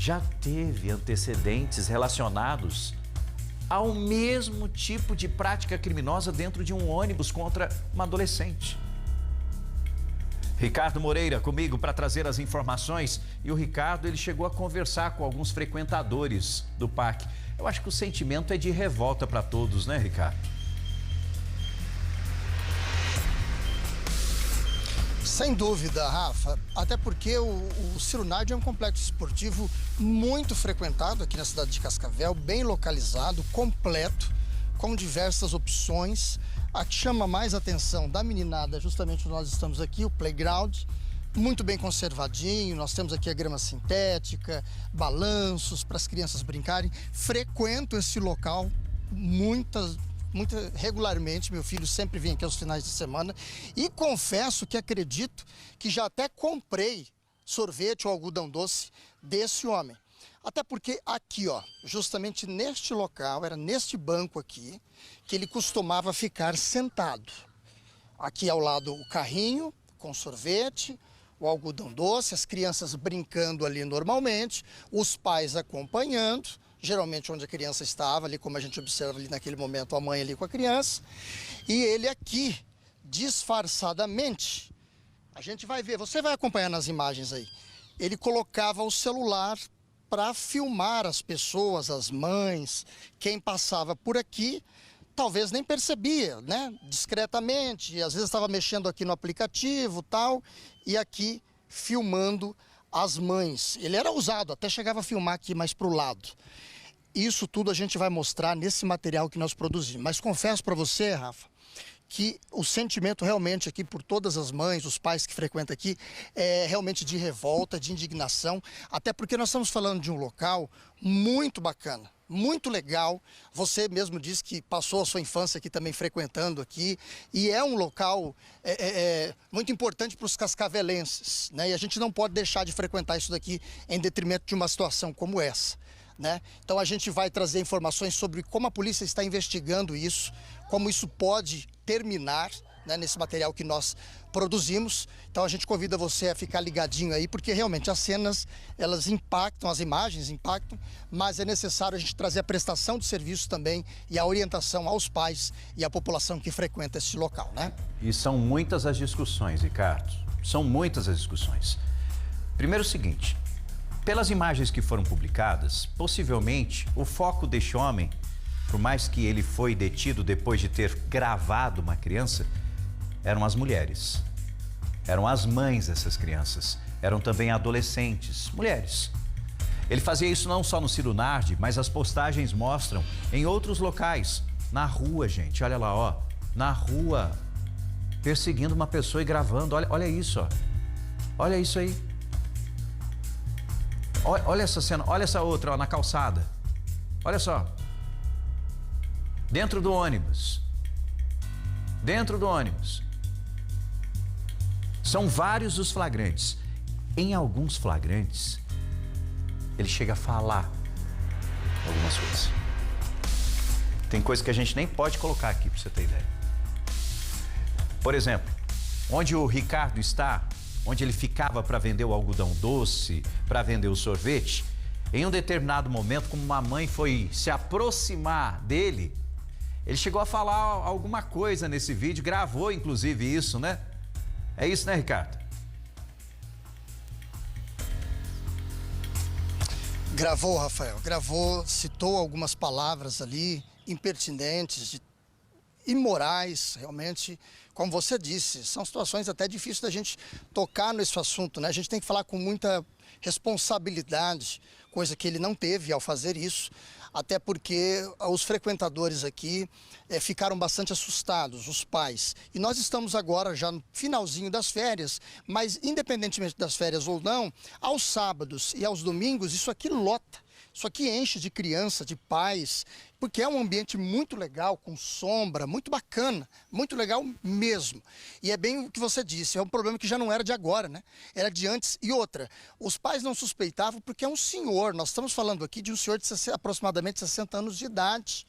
já teve antecedentes relacionados ao mesmo tipo de prática criminosa dentro de um ônibus contra uma adolescente. Ricardo Moreira comigo para trazer as informações, e o Ricardo ele chegou a conversar com alguns frequentadores do parque. Eu acho que o sentimento é de revolta para todos, né, Ricardo? Sem dúvida, Rafa, até porque o Ciro Nardi é um complexo esportivo muito frequentado aqui na cidade de Cascavel, bem localizado, completo, com diversas opções. A que chama mais atenção da meninada, justamente onde nós estamos aqui, o playground, muito bem conservadinho. Nós temos aqui a grama sintética, balanços para as crianças brincarem. Frequento esse local muito regularmente, meu filho sempre vem aqui aos finais de semana, e confesso que acredito que já até comprei sorvete ou algodão doce desse homem. Até porque aqui, ó, justamente neste local, era neste banco aqui, que ele costumava ficar sentado. Aqui ao lado o carrinho com sorvete, o algodão doce, as crianças brincando ali normalmente, os pais acompanhando, geralmente onde a criança estava, ali como a gente observa ali naquele momento, a mãe ali com a criança. E ele aqui, disfarçadamente, a gente vai ver, você vai acompanhar nas imagens aí, ele colocava o celular para filmar as pessoas, as mães, quem passava por aqui, talvez nem percebia, né? Discretamente, às vezes estava mexendo aqui no aplicativo tal, e aqui filmando as mães. Ele era ousado, até chegava a filmar aqui mais para o lado. Isso tudo a gente vai mostrar nesse material que nós produzimos. Mas confesso para você, Rafa, que o sentimento realmente aqui por todas as mães, os pais que frequentam aqui, é realmente de revolta, de indignação, até porque nós estamos falando de um local muito bacana, muito legal. Você mesmo disse que passou a sua infância aqui também frequentando aqui, e é um local muito importante para os cascavelenses, né? E a gente não pode deixar de frequentar isso daqui em detrimento de uma situação como essa, né? Então a gente vai trazer informações sobre como a polícia está investigando isso, como isso pode terminar, né, nesse material que nós produzimos. Então a gente convida você a ficar ligadinho aí, porque realmente as cenas, elas impactam, as imagens impactam, mas é necessário a gente trazer a prestação de serviço também e a orientação aos pais e à população que frequenta esse local, né? E são muitas as discussões, Ricardo, são muitas as discussões. Primeiro o seguinte, pelas imagens que foram publicadas, possivelmente o foco deste homem, por mais que ele foi detido depois de ter gravado uma criança, eram as mulheres. Eram as mães dessas crianças. Eram também adolescentes, mulheres. Ele fazia isso não só no Ciro Nardi, mas as postagens mostram em outros locais. Na rua, gente, olha lá, ó. Na rua, perseguindo uma pessoa e gravando. Olha isso, ó. Olha isso aí. Olha essa cena, olha essa outra, ó, na calçada. Olha só. Dentro do ônibus. Dentro do ônibus. São vários os flagrantes. Em alguns flagrantes, ele chega a falar algumas coisas. Tem coisa que a gente nem pode colocar aqui, para você ter ideia. Por exemplo, onde o Ricardo está, onde ele ficava para vender o algodão doce, para vender o sorvete, em um determinado momento, como uma mãe foi se aproximar dele, ele chegou a falar alguma coisa nesse vídeo, gravou inclusive isso, né? É isso, né, Ricardo? Gravou, Rafael, gravou, citou algumas palavras ali impertinentes, imorais, realmente, como você disse, são situações até difíceis da gente tocar nesse assunto, né? A gente tem que falar com muita responsabilidade, coisa que ele não teve ao fazer isso, até porque os frequentadores aqui ficaram bastante assustados, os pais. E nós estamos agora já no finalzinho das férias, mas independentemente das férias ou não, aos sábados e aos domingos isso aqui lota. Isso aqui enche de criança, de pais, porque é um ambiente muito legal, com sombra, muito bacana, muito legal mesmo. E é bem o que você disse, é um problema que já não era de agora, né? Era de antes. E outra, os pais não suspeitavam porque é um senhor, nós estamos falando aqui de um senhor de aproximadamente 60 anos de idade,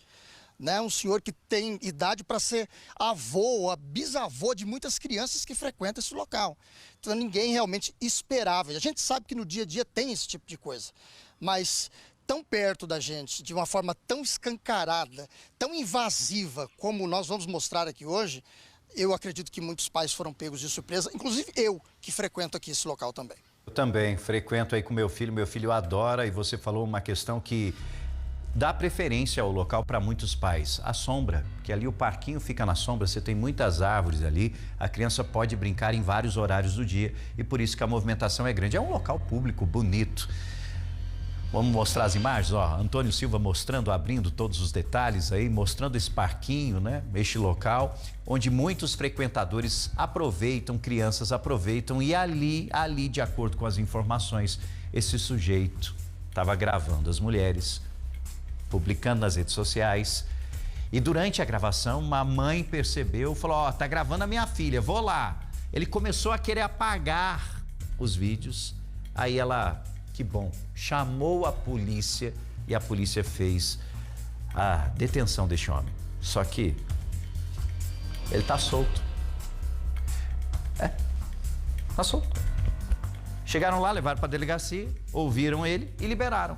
né? Um senhor que tem idade para ser avô ou bisavô de muitas crianças que frequentam esse local. Então ninguém realmente esperava. E a gente sabe que no dia a dia tem esse tipo de coisa, mas tão perto da gente, de uma forma tão escancarada, tão invasiva como nós vamos mostrar aqui hoje, eu acredito que muitos pais foram pegos de surpresa, inclusive eu, que frequento aqui esse local também. Eu também frequento aí com meu filho adora, e você falou uma questão que dá preferência ao local para muitos pais, a sombra, que ali o parquinho fica na sombra, você tem muitas árvores ali, a criança pode brincar em vários horários do dia e por isso que a movimentação é grande. É um local público bonito. Vamos mostrar as imagens, ó, Antônio Silva mostrando, abrindo todos os detalhes aí, mostrando esse parquinho, né? Este local, onde muitos frequentadores aproveitam, crianças aproveitam e ali, de acordo com as informações, esse sujeito estava gravando as mulheres, publicando nas redes sociais e durante a gravação uma mãe percebeu, falou, ó, tá gravando a minha filha, vou lá. Ele começou a querer apagar os vídeos, aí ela... Que bom, chamou a polícia e a polícia fez a detenção deste homem. Só que ele tá solto. Tá solto. Chegaram lá, levaram para a delegacia, ouviram ele e liberaram.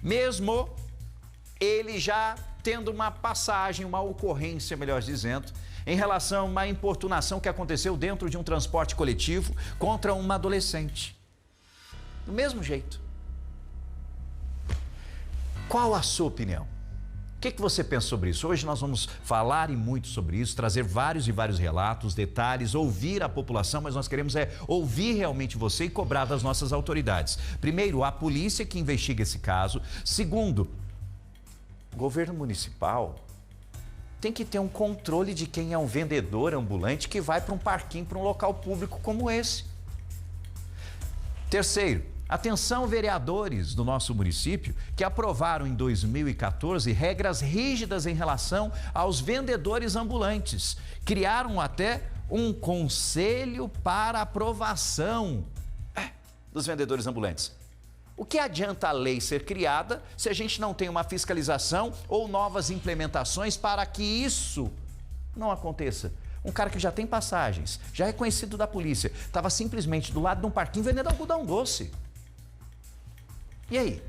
Mesmo ele já tendo uma passagem, uma ocorrência, melhor dizendo, em relação a uma importunação que aconteceu dentro de um transporte coletivo contra uma adolescente. Do mesmo jeito. Qual a sua opinião? O que você pensa sobre isso? Hoje nós vamos falar e muito sobre isso, trazer vários e vários relatos, detalhes, ouvir a população, mas nós queremos ouvir realmente você e cobrar das nossas autoridades. Primeiro, a polícia que investiga esse caso. Segundo, o governo municipal tem que ter um controle de quem é um vendedor ambulante que vai para um parquinho, para um local público como esse. Terceiro, atenção vereadores do nosso município que aprovaram em 2014 regras rígidas em relação aos vendedores ambulantes. Criaram até um conselho para aprovação dos vendedores ambulantes. O que adianta a lei ser criada se a gente não tem uma fiscalização ou novas implementações para que isso não aconteça? Um cara que já tem passagens, já é conhecido da polícia, estava simplesmente do lado de um parquinho vendendo algodão doce. E aí?